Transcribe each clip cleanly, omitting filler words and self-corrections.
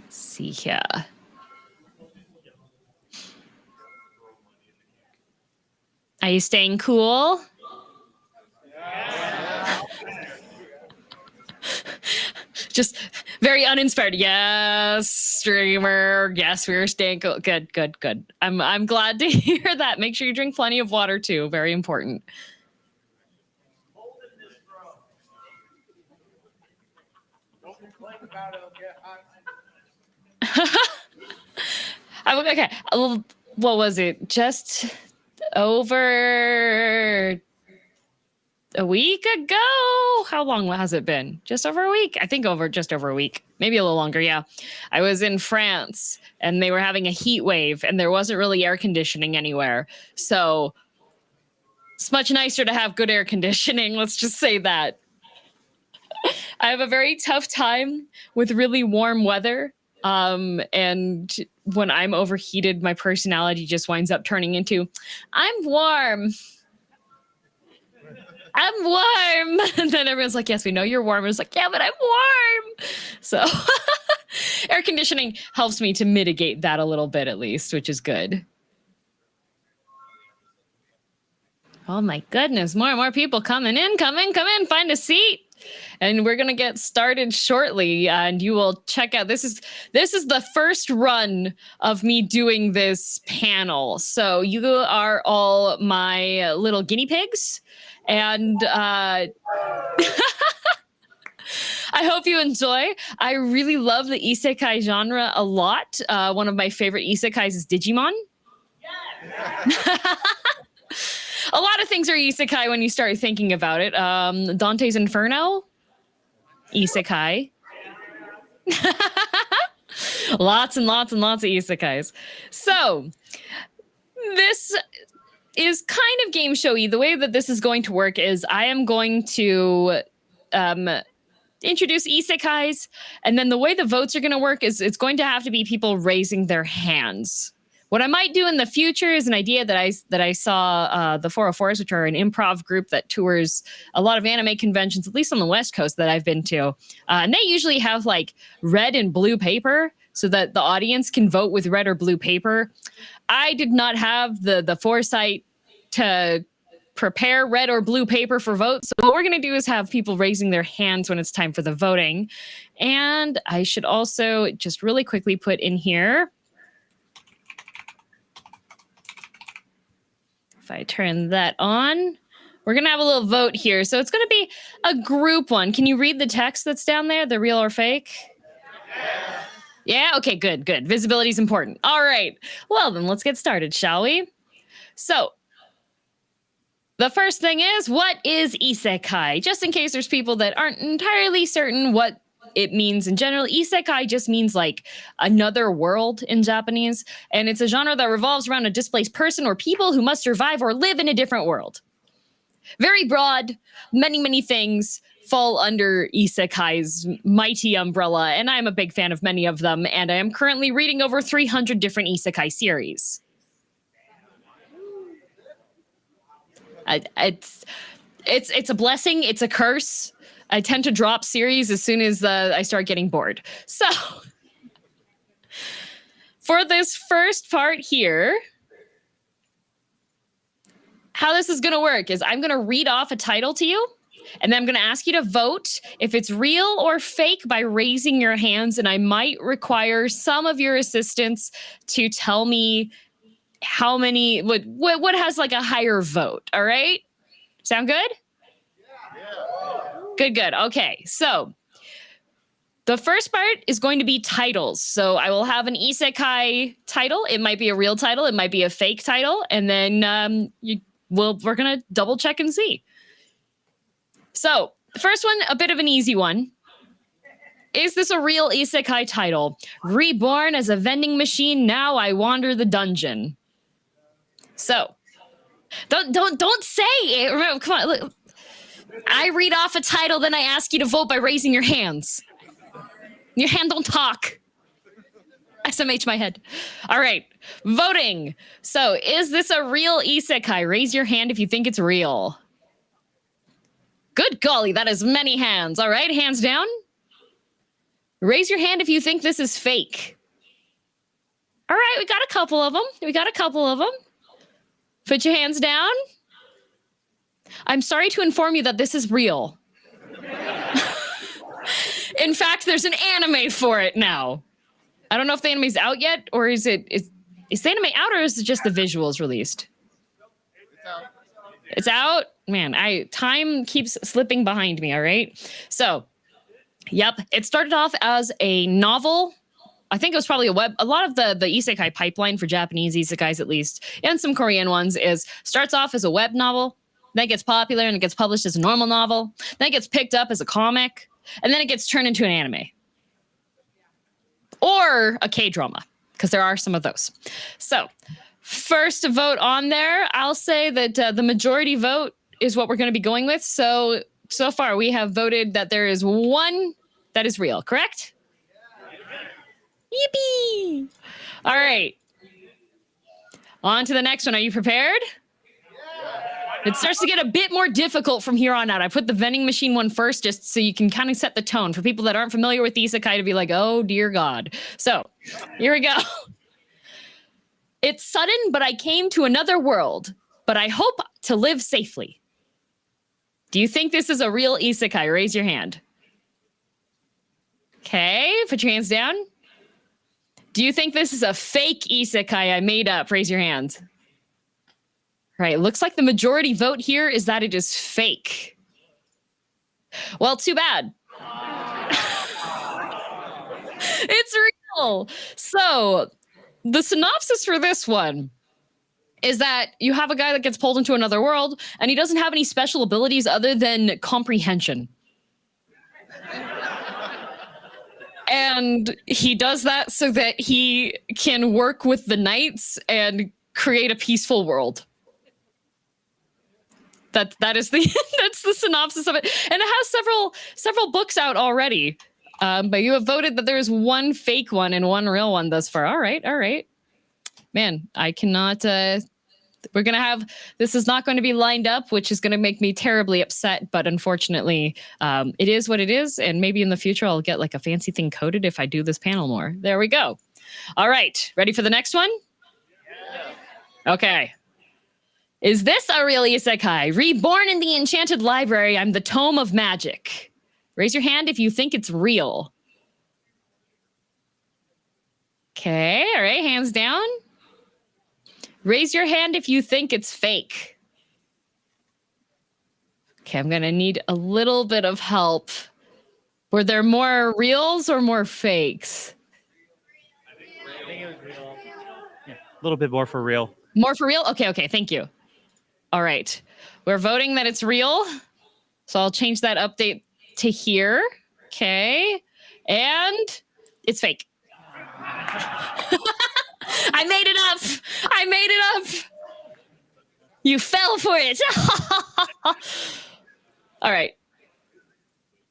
Let's see here. Are you staying cool? Just very uninspired. Yes, streamer. Yes, we are staying cool. Good, good, good. I'm glad to hear that. Make sure you drink plenty of water too. Very important. Okay. What was it? Just over a week ago? How long has it been? Just over a week? I think just over a week. Maybe a little longer, yeah. I was in France and they were having a heat wave and there wasn't really air conditioning anywhere. So it's much nicer to have good air conditioning. Let's just say that. I have a very tough time with really warm weather. And when I'm overheated, my personality just winds up turning into, I'm warm. I'm warm. And then everyone's like, yes, we know you're warm. And it's like, yeah, but I'm warm. So air conditioning helps me to mitigate that a little bit at least, which is good. Oh my goodness, more and more people coming in, come in, find a seat. And we're gonna get started shortly, and you will check out. This is the first run of me doing this panel. So you are all my little guinea pigs, and I hope you enjoy. I really love the isekai genre a lot. One of my favorite isekais is Digimon. Yeah. A lot of things are isekai when you start thinking about it. Dante's Inferno, isekai. Lots and lots and lots of isekais. So this is kind of game showy. The way that this is going to work is I am going to introduce isekais, and then the way the votes are going to work is it's going to have to be people raising their hands. What I might do in the future is an idea that I saw the 404s, which are an improv group that tours a lot of anime conventions, at least on the West Coast that I've been to. And they usually have like red and blue paper so that the audience can vote with red or blue paper. I did not have the foresight to prepare red or blue paper for votes. So what we're going to do is have people raising their hands when it's time for the voting. And I should also just really quickly put in here, if I turn that on, we're going to have a little vote here. So it's going to be a group one. Can you read the text that's down there, the real or fake? Yeah? Okay, good, good. Visibility is important. All right. Well, then let's get started, shall we? So the first thing is, what is isekai? Just in case there's people that aren't entirely certain what it means in general, isekai just means like another world in Japanese, and it's a genre that revolves around a displaced person or people who must survive or live in a different world. Very broad, many things fall under isekai's mighty umbrella, and I'm a big fan of many of them, and I am currently reading over 300 different isekai series. It's a blessing, it's a curse. I tend to drop series as soon as I start getting bored. So for this first part here, how this is going to work is I'm going to read off a title to you, and then I'm going to ask you to vote if it's real or fake by raising your hands, and I might require some of your assistance to tell me how many, what has like a higher vote, all right? Sound good? Good, good. Okay, so the first part is going to be titles. So I will have an isekai title. It might be a real title. It might be a fake title. And then we're going to double check and see. So the first one, a bit of an easy one. Is this a real isekai title? Reborn as a vending machine, now I wander the dungeon. So don't say it. Remember, come on, look. I read off a title, then I ask you to vote by raising your hands. Your hand don't talk. SMH my head. All right, voting. So is this a real isekai? Raise your hand if you think it's real. Good golly, that is many hands. All right, hands down. Raise your hand if you think this is fake. All right, we got a couple of them. Put your hands down. I'm sorry to inform you that this is real. In fact, there's an anime for it now. I don't know if the anime's out yet, or is the anime out, or is it just the visuals released? It's out. Man, time keeps slipping behind me, all right? So, yep, it started off as a novel. I think it was probably a lot of the Isekai pipeline for Japanese Isekais, at least, and some Korean ones, starts off as a web novel, then it gets popular and it gets published as a normal novel, then it gets picked up as a comic, and then it gets turned into an anime. Or a K-drama, because there are some of those. So, first vote on there, I'll say that the majority vote is what we're going to be going with. So far, we have voted that there is one that is real, correct? Yippee! All right. On to the next one. Are you prepared? It starts to get a bit more difficult from here on out. I put the vending machine one first just so you can kind of set the tone for people that aren't familiar with Isekai to be like, oh, dear God. So here we go. It's sudden, but I came to another world, but I hope to live safely. Do you think this is a real Isekai? Raise your hand. Okay, put your hands down. Do you think this is a fake Isekai I made up? Raise your hands. Right, looks like the majority vote here is that it is fake. Well, too bad. It's real. So, the synopsis for this one is that you have a guy that gets pulled into another world, and he doesn't have any special abilities other than comprehension. And he does that so that he can work with the knights and create a peaceful world. That is the that's the synopsis of it, and it has several books out already. But you have voted that there is one fake one and one real one thus far. All right, man. I cannot. We're gonna have this is not going to be lined up, which is going to make me terribly upset. But unfortunately, it is what it is, and maybe in the future I'll get like a fancy thing coded if I do this panel more. There we go. All right, ready for the next one? Yeah. Okay. Is this a real Isekai? Reborn in the Enchanted Library, I'm the Tome of Magic. Raise your hand if you think it's real. Okay, all right, hands down. Raise your hand if you think it's fake. Okay, I'm gonna need a little bit of help. Were there more reals or more fakes? I think it was real. Yeah, a little bit more for real. More for real? Okay, thank you. All right, we're voting that it's real. So I'll change that update to here. Okay, and it's fake. I made it up. You fell for it. All right.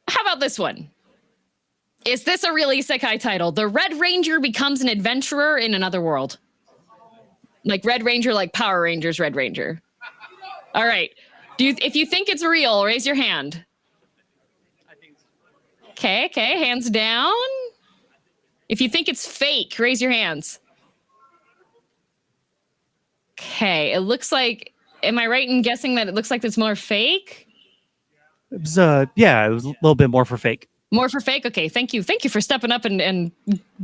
How about this one? Is this a real Isekai title? The Red Ranger becomes an adventurer in another world. Like Red Ranger, like Power Rangers Red Ranger. All right. If you think it's real, raise your hand. I think so. Okay, hands down. If you think it's fake, raise your hands. Okay, it looks like, am I right in guessing that it looks like it's more fake? It was, yeah, it was a little bit more for fake. More for fake? Okay, thank you for stepping up and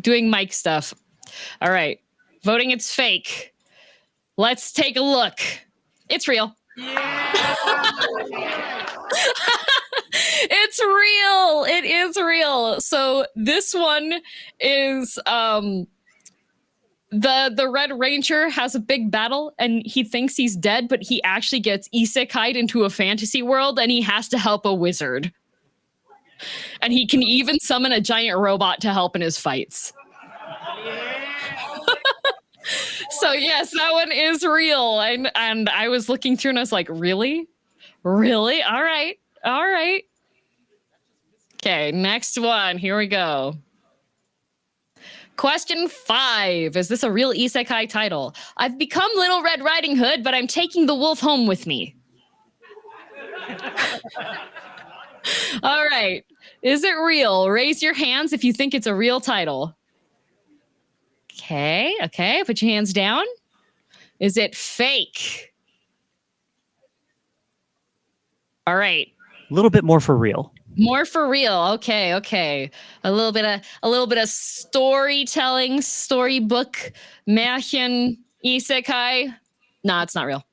doing mic stuff. All right, voting it's fake. Let's take a look. It's real. Yeah. It's real. It is real. So this one is the Red Ranger has a big battle and he thinks he's dead, but he actually gets isekai'd into a fantasy world and he has to help a wizard. And he can even summon a giant robot to help in his fights. So yes, that one is real. And I was looking through and I was like, really? Really? All right. Okay, next one. Here we go. Question 5. Is this a real Isekai title? I've become Little Red Riding Hood, but I'm taking the wolf home with me. All right. Is it real? Raise your hands if you think it's a real title. Okay, okay. Put your hands down. Is it fake? All right. A little bit more for real. More for real. Okay, okay. A little bit of storytelling, storybook, Märchen, Isekai. Nah, it's not real.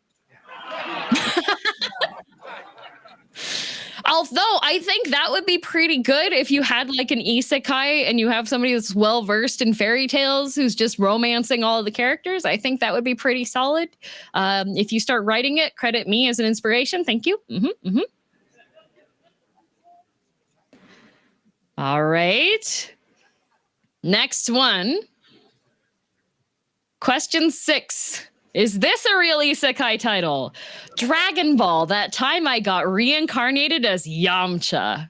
Although I think that would be pretty good if you had like an isekai and you have somebody that's well versed in fairy tales who's just romancing all of the characters. I think that would be pretty solid. If you start writing it, credit me as an inspiration. Thank you. All right. Next one. Question 6. Is this a real isekai title? Dragon Ball, that time I got reincarnated as Yamcha.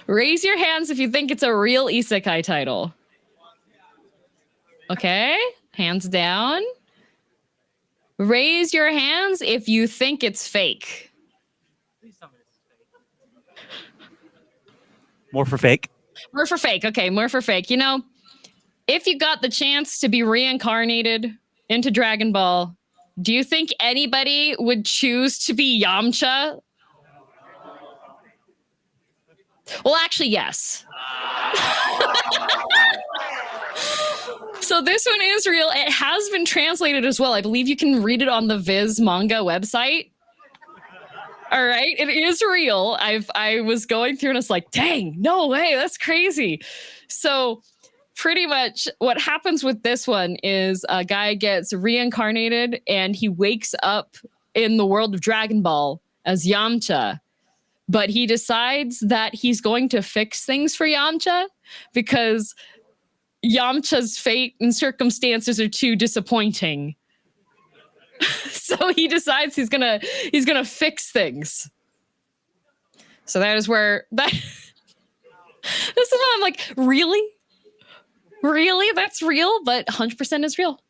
Raise your hands if you think it's a real isekai title. Okay, hands down. Raise your hands if you think it's fake. More for fake. More for fake. Okay, more for fake. You know, if you got the chance to be reincarnated into Dragon Ball, do you think anybody would choose to be Yamcha? Well, actually, yes. So this one is real. It has been translated as well. I believe you can read it on the Viz manga website. All right, it is real. I was going through and it's like, dang, no way, that's crazy. So pretty much what happens with this one is a guy gets reincarnated and he wakes up in the world of Dragon Ball as Yamcha, but he decides that he's going to fix things for Yamcha because Yamcha's fate and circumstances are too disappointing. So he decides he's gonna fix things. So that is where that this is when I'm like, really? Really? That's real? But 100% is real.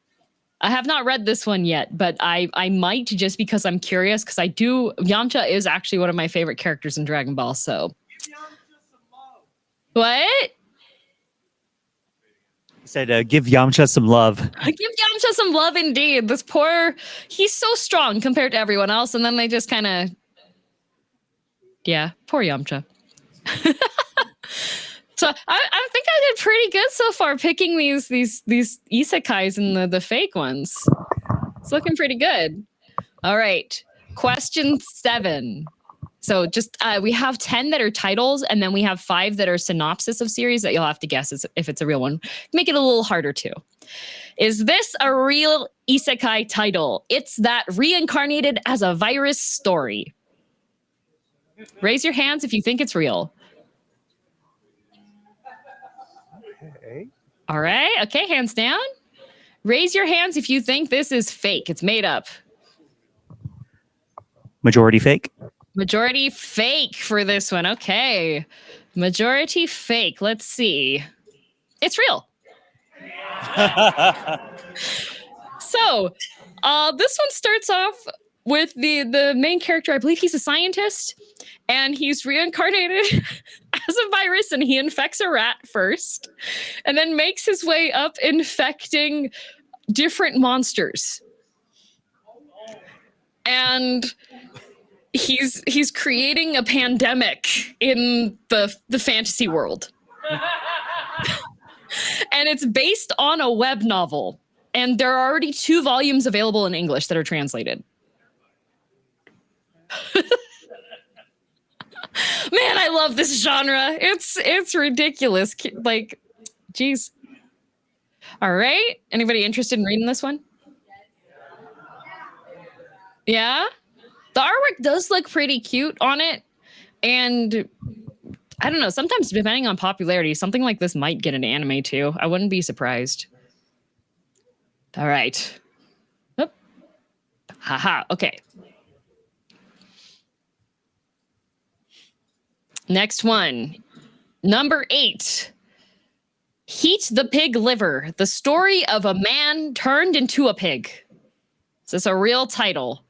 I have not read this one yet, but I might just because I'm curious because Yamcha is actually one of my favorite characters in Dragon Ball, so. What? Said, give Yamcha some love. Give Yamcha some love indeed. This he's so strong compared to everyone else, and then they just kind of, yeah, poor Yamcha. So I think I did pretty good so far picking these isekais and the fake ones. It's looking pretty good. All right, question 7. So just we have 10 that are titles, and then we have 5 that are synopsis of series that you'll have to guess if it's a real one. Make it a little harder too. Is this a real isekai title? It's that reincarnated as a virus story. Raise your hands if you think it's real. Okay. All right. Okay, hands down. Raise your hands if you think this is fake. It's made up. Majority fake. Majority fake for this one. Okay. Majority fake. Let's see. It's real. So, this one starts off with the main character. I believe he's a scientist, and he's reincarnated as a virus, and he infects a rat first, and then makes his way up infecting different monsters. And he's creating a pandemic in the fantasy world. And it's based on a web novel. And there are already 2 volumes available in English that are translated. Man, I love this genre. It's ridiculous. Like, geez. All right. Anybody interested in reading this one? Yeah? The artwork does look pretty cute on it. And I don't know, sometimes depending on popularity, something like this might get an anime too. I wouldn't be surprised. All right. Oop. Haha, okay. Next one. Number 8. Heat the Pig Liver, the story of a man turned into a pig. Is this a real title?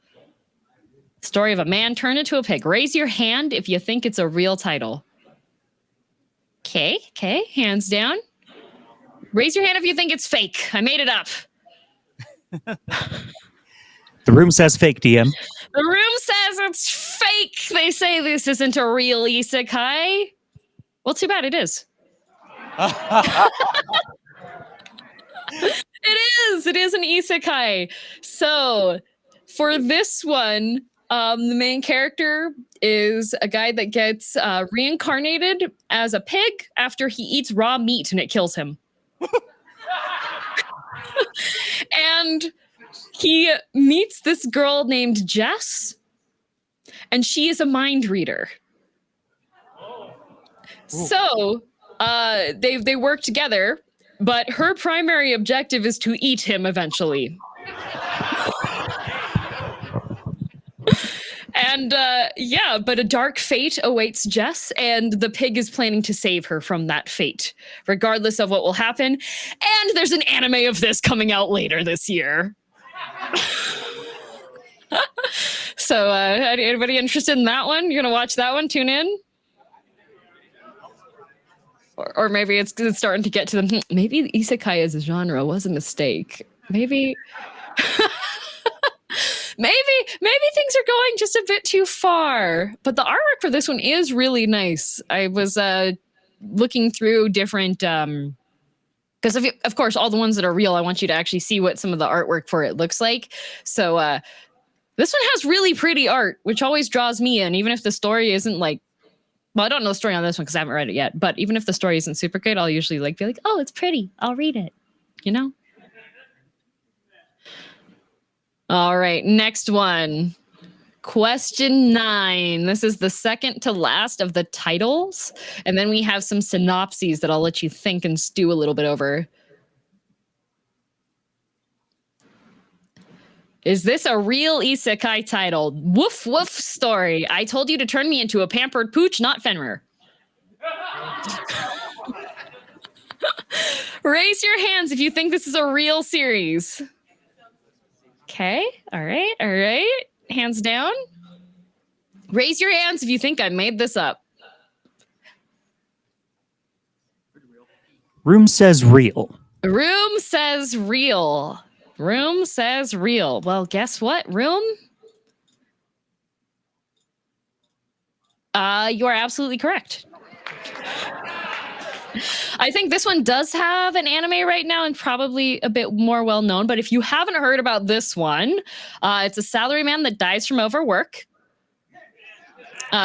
Story of a man turned into a pig. Raise your hand if you think it's a real title. Okay, hands down. Raise your hand if you think it's fake. I made it up. The room says fake, DM. The room says it's fake. They say this isn't a real isekai. Well, too bad it is. It is an isekai. So for this one, the main character is a guy that gets reincarnated as a pig after he eats raw meat and it kills him. And he meets this girl named Jess, and she is a mind reader. So they work together, but her primary objective is to eat him eventually. And but a dark fate awaits Jess, and the pig is planning to save her from that fate, regardless of what will happen. And there's an anime of this coming out later this year. So anybody interested in that one? You're gonna watch that one? Tune in. Or maybe it's starting to get to them. Maybe isekai as a genre was a mistake. Maybe maybe things are going just a bit too far. But the artwork for this one is really nice. I was looking through different because of course all the ones that are real, I want you to actually see what some of the artwork for it looks like. So this one has really pretty art, which always draws me in, even if the story isn't like, well, I don't know the story on this one because I haven't read it yet, but even if the story isn't super good, I'll usually be like, oh, it's pretty, I'll read it, you know? All right, next one. Question 9. This is the second to last of the titles. And then we have some synopses that I'll let you think and stew a little bit over. Is this a real isekai title? Woof woof story. I told you to turn me into a pampered pooch, not Fenrir. Raise your hands if you think this is a real series. Okay, all right. Hands down. Raise your hands if you think I made this up. Room says real. Room says real. Room says real. Well, guess what, Room? You are absolutely correct. I think this one does have an anime right now and probably a bit more well known. But if you haven't heard about this one, it's a salaryman that dies from overwork.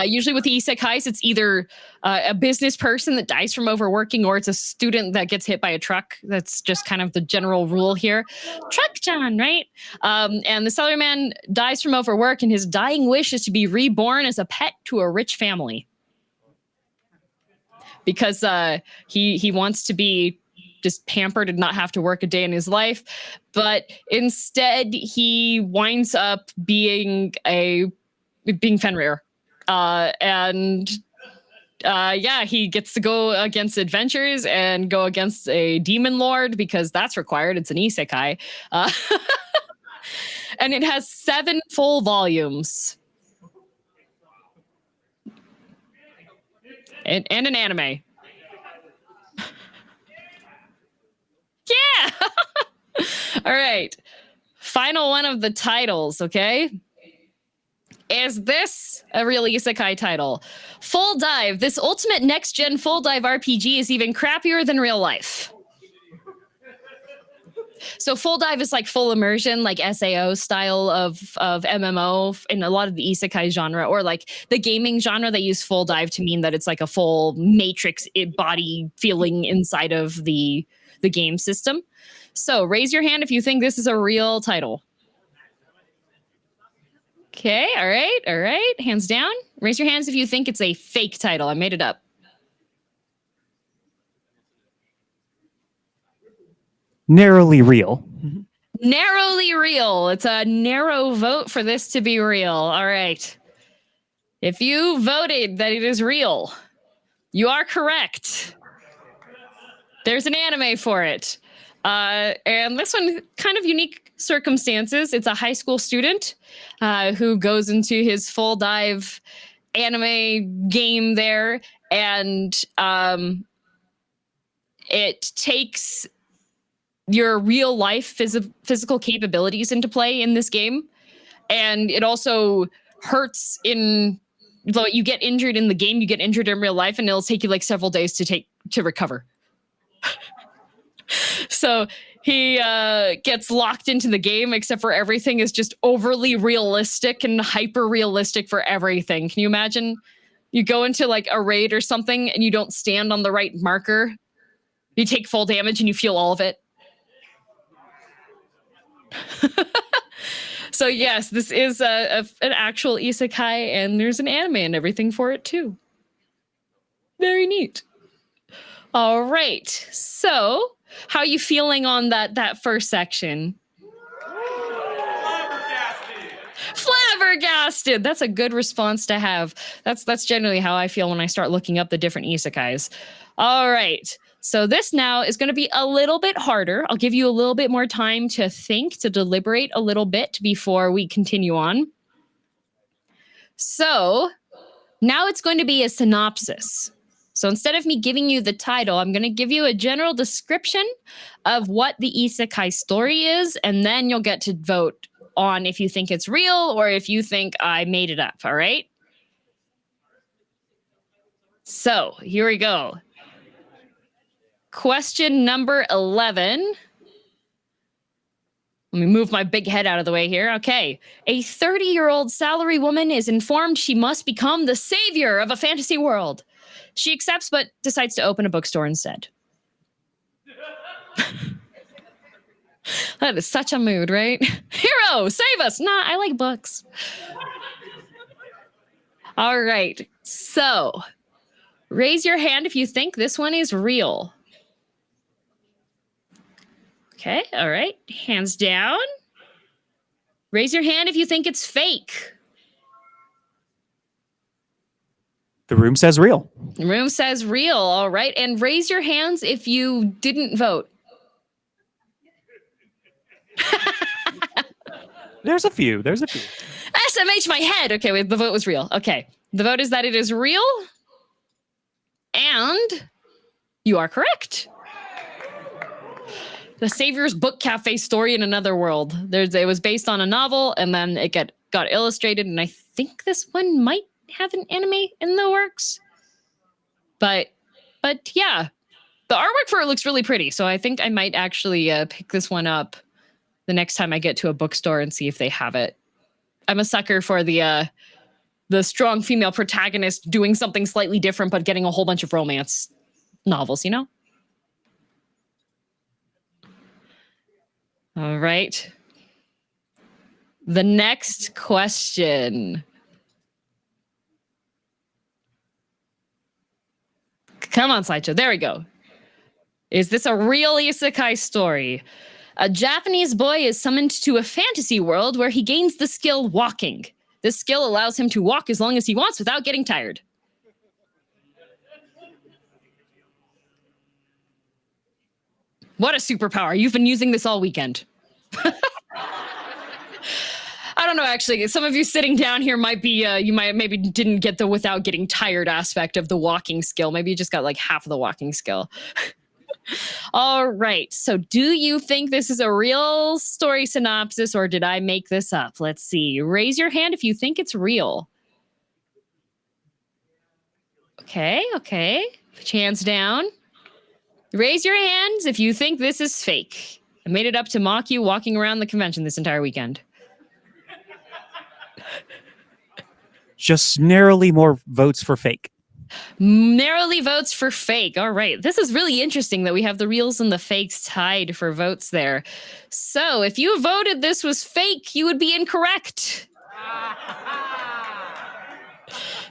Usually with the isekais, it's either a business person that dies from overworking, or it's a student that gets hit by a truck. That's just kind of the general rule here. Truck-chan, right? And the salaryman dies from overwork, and his dying wish is to be reborn as a pet to a rich family. Because he wants to be just pampered and not have to work a day in his life. But instead, he winds up being Fenrir. He gets to go against adventures and go against a demon lord because that's required. It's an isekai. And it has 7 full volumes. And an anime. Yeah! All right. Final one of the titles, okay? Is this a real isekai title? Full Dive. This ultimate next-gen full dive RPG is even crappier than real life. So Full Dive is like full immersion, like SAO style of MMO in a lot of the isekai genre, or like the gaming genre. They use Full Dive to mean that it's like a full matrix body feeling inside of the game system. So raise your hand if you think this is a real title. Okay, all right. Hands down. Raise your hands if you think it's a fake title. I made it up. Narrowly real. Narrowly real. It's a narrow vote for this to be real. All right. If you voted that it is real, you are correct. There's an anime for it. And this one kind of unique circumstances, it's a high school student who goes into his full dive anime game there, and it takes your real life physical capabilities into play in this game. And it also hurts though you get injured in the game, you get injured in real life, and it'll take you like several days to recover. So he gets locked into the game, except for everything is just overly realistic and hyper realistic for everything. Can you imagine? You go into like a raid or something and you don't stand on the right marker. You take full damage and you feel all of it. So yes, this is an actual isekai, and there's an anime and everything for it too. Very neat. All right. So how are you feeling on that first section? Flabbergasted. That's a good response to have. That's generally how I feel when I start looking up the different isekais. All right. So this now is going to be a little bit harder. I'll give you a little bit more time to think, to deliberate a little bit before we continue on. So now it's going to be a synopsis. So instead of me giving you the title, I'm going to give you a general description of what the isekai story is, and then you'll get to vote on if you think it's real or if you think I made it up, all right? So here we go. Question number 11. Let me move my big head out of the way here. Okay. A 30-year-old salary woman is informed she must become the savior of a fantasy world. She accepts, but decides to open a bookstore instead. That is such a mood, right? Hero, save us. Nah, I like books. All right. So, raise your hand if you think this one is real. Okay, all right. Hands down. Raise your hand if you think it's fake. The room says real. The room says real, all right. And raise your hands if you didn't vote. There's a few. SMH my head. Okay, wait, the vote was real. Okay. The vote is that it is real. And you are correct. The Savior's Book Cafe story in another world. It was based on a novel, and then it got illustrated, and I think this one might have an anime in the works. But yeah, the artwork for it looks really pretty, so I think I might actually pick this one up the next time I get to a bookstore and see if they have it. I'm a sucker for the strong female protagonist doing something slightly different, but getting a whole bunch of romance novels, you know? All right. The next question. Come on, Slideshow. There we go. Is this a real isekai story? A Japanese boy is summoned to a fantasy world where he gains the skill walking. This skill allows him to walk as long as he wants without getting tired. What a superpower. You've been using this all weekend. I don't know, actually. Some of you sitting down here might be, you might maybe didn't get the without getting tired aspect of the walking skill. Maybe you just got like half of the walking skill. All right. So do you think this is a real story synopsis or did I make this up? Let's see. Raise your hand if you think it's real. Okay. Put your hands down. Raise your hands if you think this is fake. I made it up to mock you walking around the convention this entire weekend. Just narrowly more votes for fake. Narrowly votes for fake. All right. This is really interesting that we have the reals and the fakes tied for votes there. So if you voted this was fake, you would be incorrect.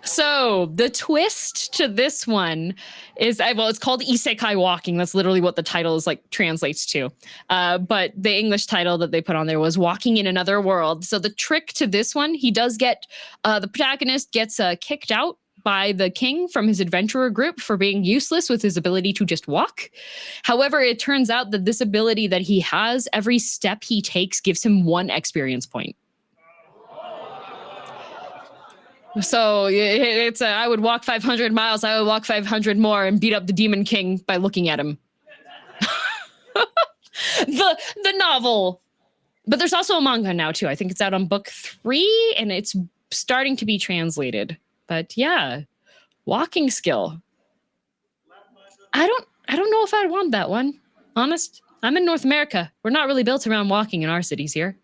So the twist to this one is, well, it's called Isekai Walking. That's literally what the title is like translates to. But the English title that they put on there was Walking in Another World. So the trick to this one, he does get, the protagonist gets kicked out by the king from his adventurer group for being useless with his ability to just walk. However, it turns out that this ability that he has, every step he takes gives him 1 experience point. So it's I would walk 500 miles, I would walk 500 more and beat up the Demon King by looking at him. The novel. But there's also a manga now too. I think it's out on book 3 and it's starting to be translated. But yeah, walking skill. I don't know if I'd want that one. Honest. I'm in North America. We're not really built around walking in our cities here.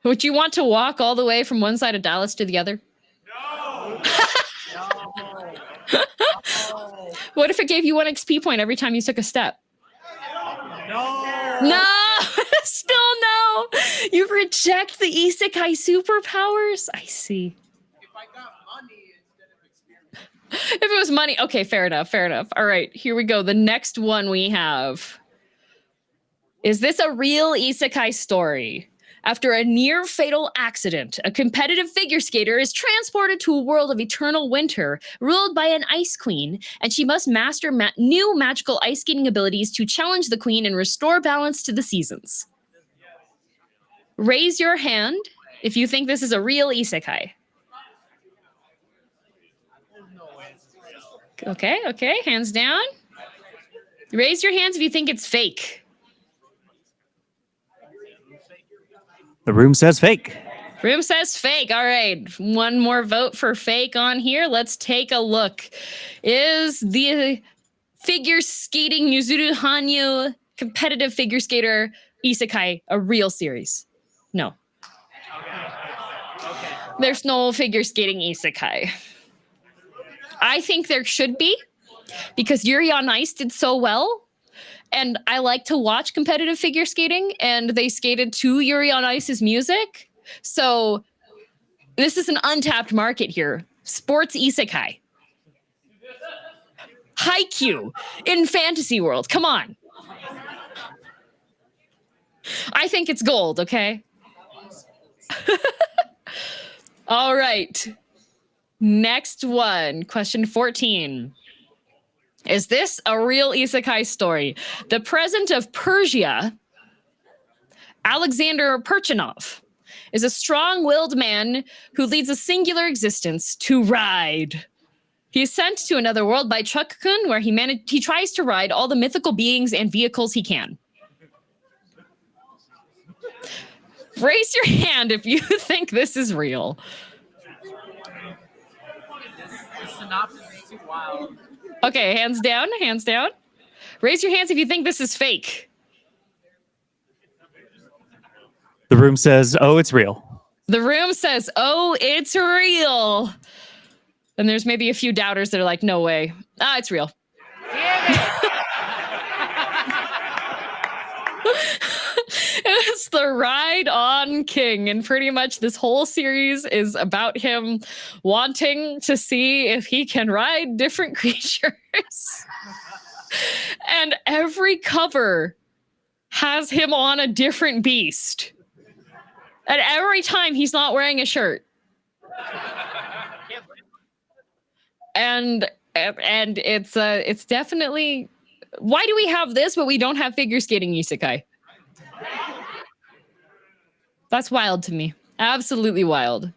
Would you want to walk all the way from one side of Dallas to the other? No. What if it gave you 1 XP point every time you took a step? No, still no. You reject the Isekai superpowers? I see. If I got money instead of experience. If it was money, okay, fair enough, fair enough. All right, here we go. The next one we have. Is this a real Isekai story? After a near-fatal accident, a competitive figure skater is transported to a world of eternal winter, ruled by an ice queen, and she must master new magical ice skating abilities to challenge the queen and restore balance to the seasons. Raise your hand if you think this is a real Isekai. Okay, hands down. Raise your hands if you think it's fake. The room says fake. Room says fake. All right. 1 more vote for fake on here. Let's take a look. Is the figure skating Yuzuru Hanyu competitive figure skater Isekai a real series? No. Okay. There's no figure skating Isekai. I think there should be, because Yuri on Ice did so well. And I like to watch competitive figure skating, and they skated to Yuri on Ice's music. So this is an untapped market here. Sports Isekai. Haikyuu in fantasy world. Come on. I think it's gold, okay? All right. Next one. Question 14. Is this a real Isekai story? The president of Persia, Alexander Perchinov, is a strong-willed man who leads a singular existence to ride. He is sent to another world by Truck-kun, where he tries to ride all the mythical beings and vehicles he can. Raise your hand if you think this is real. The synopsis is too wild. Okay, hands down, hands down. Raise your hands if you think this is fake. The room says, oh, it's real. The room says, oh, it's real. And there's maybe a few doubters that are like, no way. Ah, it's real. Damn it! It's the Ride On King, and pretty much this whole series is about him wanting to see if he can ride different creatures. And every cover has him on a different beast. And every time he's not wearing a shirt. And it's definitely, why do we have this but we don't have figure skating isekai? That's wild to me. Absolutely wild.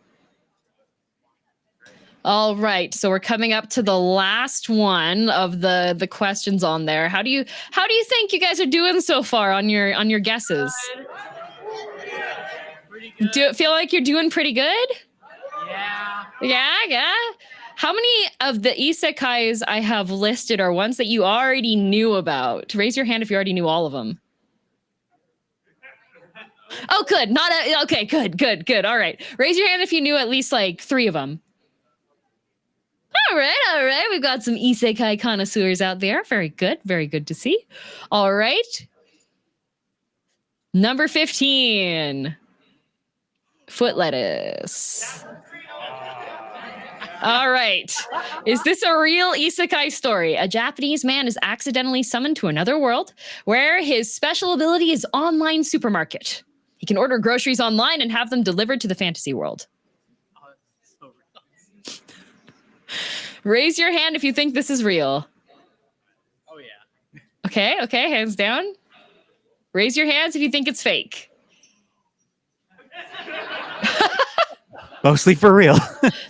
All right, so we're coming up to the last one of the questions on there. How do you think you guys are doing so far on your guesses? Do you feel like you're doing pretty good? Yeah. How many of the isekais I have listed are ones that you already knew about? Raise your hand if you already knew all of them. Oh, good. Okay, good. All right. Raise your hand if you knew at least like 3 of them. All right. We've got some isekai connoisseurs out there. Very good to see. All right. Number 15. Foot lettuce. All right. Is this a real isekai story? A Japanese man is accidentally summoned to another world where his special ability is online supermarket. He can order groceries online and have them delivered to the fantasy world. Raise your hand if you think this is real. Oh yeah. Okay, hands down. Raise your hands if you think it's fake. Mostly for real.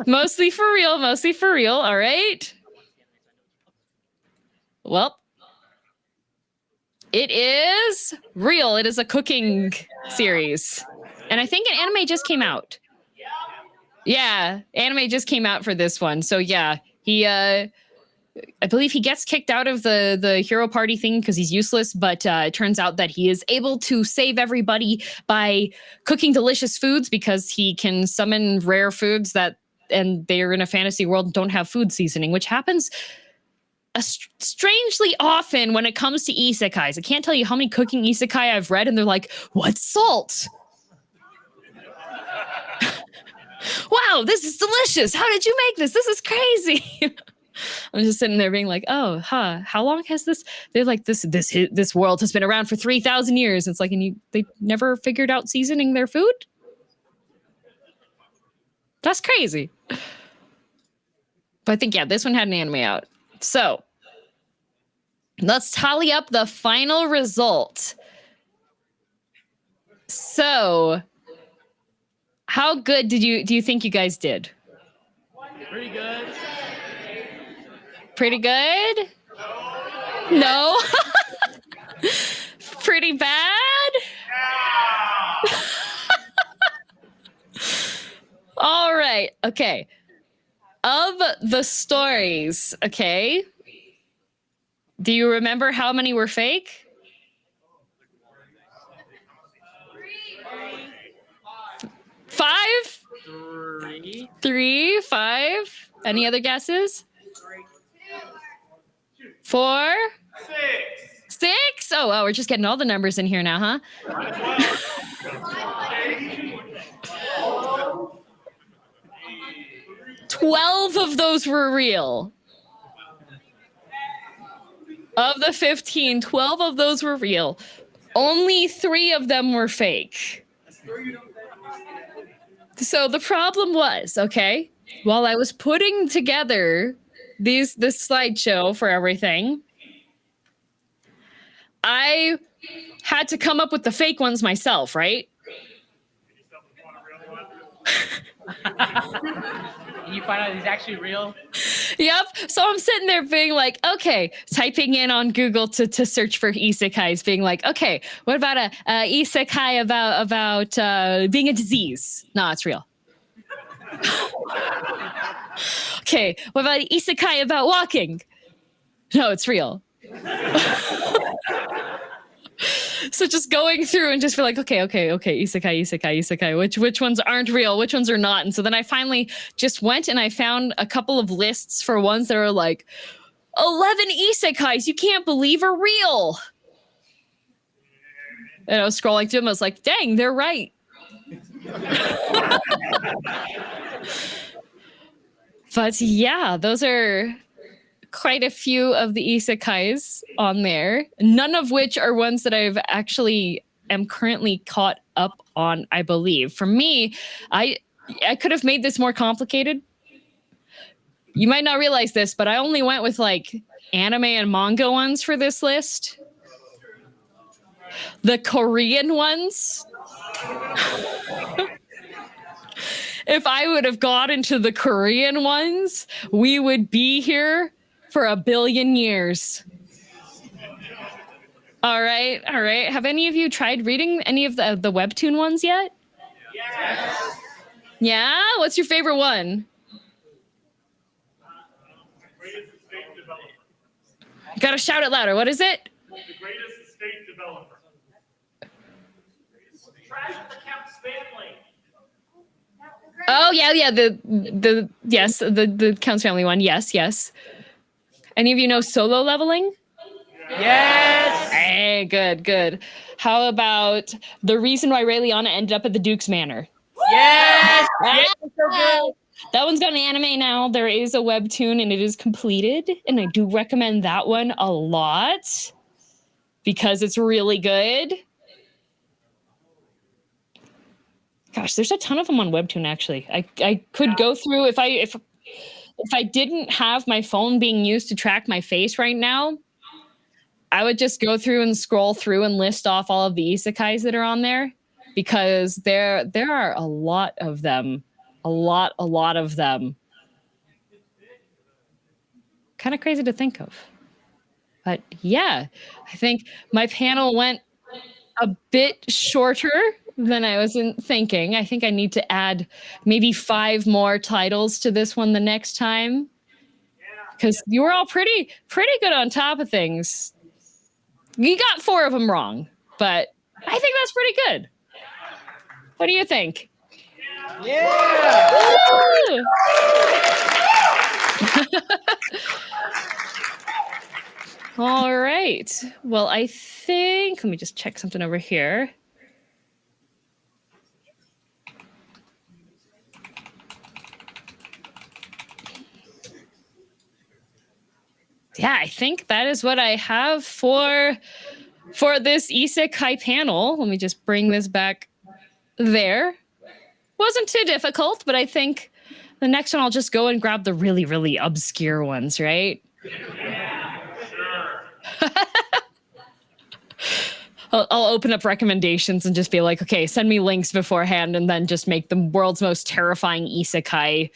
Mostly for real. All right. Well, it is real. It is a cooking series. And I think an anime just came out. Yeah, anime just came out for this one. So yeah, I believe he gets kicked out of the hero party thing because he's useless, but it turns out that he is able to save everybody by cooking delicious foods because he can summon rare foods and they're in a fantasy world and don't have food seasoning, which happens strangely often when it comes to isekais. I can't tell you how many cooking isekai I've read and they're like, what's salt? Wow, this is delicious. How did you make this? This is crazy. I'm just sitting there being like, oh, how long has this? They're like, this world has been around for 3,000 years. It's like, and they never figured out seasoning their food? That's crazy. But I think, yeah, this one had an anime out. So let's tally up the final result. So how good do you think you guys did? Pretty good. Pretty good? No? Pretty bad? All right. Okay. Of the stories, okay, do you remember how many were fake? 5? 3, 5. Any other guesses? 4? 6? Oh, wow, we're just getting all the numbers in here now, huh? 12 of those were real. Of the 15, 12 of those were real. Only 3 of them were fake. So the problem was, okay, while I was putting together this slideshow for everything, I had to come up with the fake ones myself, right? You find out he's actually real. Yep. So I'm sitting there being like, okay, typing in on Google to search for isekais, being like, okay, what about a isekai about being a disease? No, it's real. Okay, what about an isekai about walking? No, it's real. So just going through and just feel like, okay, isekai, which ones aren't real, which ones are not. And so then I finally just went and I found a couple of lists for ones that are like 11 isekais you can't believe are real. And I was scrolling through them, I was like, dang, they're right. But yeah, those are quite a few of the isekais on there, none of which are ones that I've actually am currently caught up on, I believe. For me, I could have made this more complicated. You might not realize this, but I only went with like anime and manga ones for this list. The Korean ones. If I would have got into the Korean ones, we would be here for 1 billion years. All right. Have any of you tried reading any of the webtoon ones yet? Yes. Yeah? What's your favorite one? You gotta shout it louder. What is it? The greatest estate developer. Trash the Count's family. Oh yeah. The Count's Family one. Yes. Any of you know Solo Leveling? Yes. Hey, good. How about The Reason Why Ray Liana Ended Up at the Duke's Manor? Yes. Yes, so good. That one's got an anime now. There is a webtoon and it is completed. And I do recommend that one a lot because it's really good. Gosh, there's a ton of them on webtoon actually. I could go through if if I didn't have my phone being used to track my face right now, I would just go through and scroll through and list off all of the isekais that are on there because there are a lot of them. A lot of them. Kind of crazy to think of. But yeah, I think my panel went a bit shorter than I was thinking. I think I need to add maybe 5 more titles to this one the next time. Because you were all pretty good on top of things. You got 4 of them wrong, but I think that's pretty good. What do you think? Yeah. Woo! All right. Well, I think, let me just check something over here. Yeah, I think that is what I have for this Isekai panel. Let me just bring this back there. Wasn't too difficult, but I think the next one I'll just go and grab the really, really obscure ones, right? I'll open up recommendations and just be like, okay, send me links beforehand and then just make the world's most terrifying isekai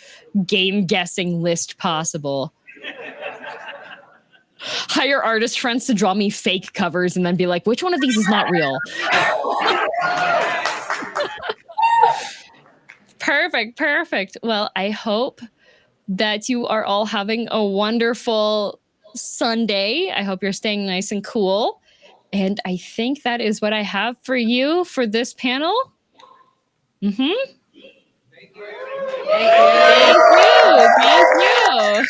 game guessing list possible. Hire artist friends to draw me fake covers and then be like, which one of these is not real? Perfect. Well, I hope that you are all having a wonderful Sunday. I hope you're staying nice and cool. And I think that is what I have for you for this panel. Thank you. Thank you.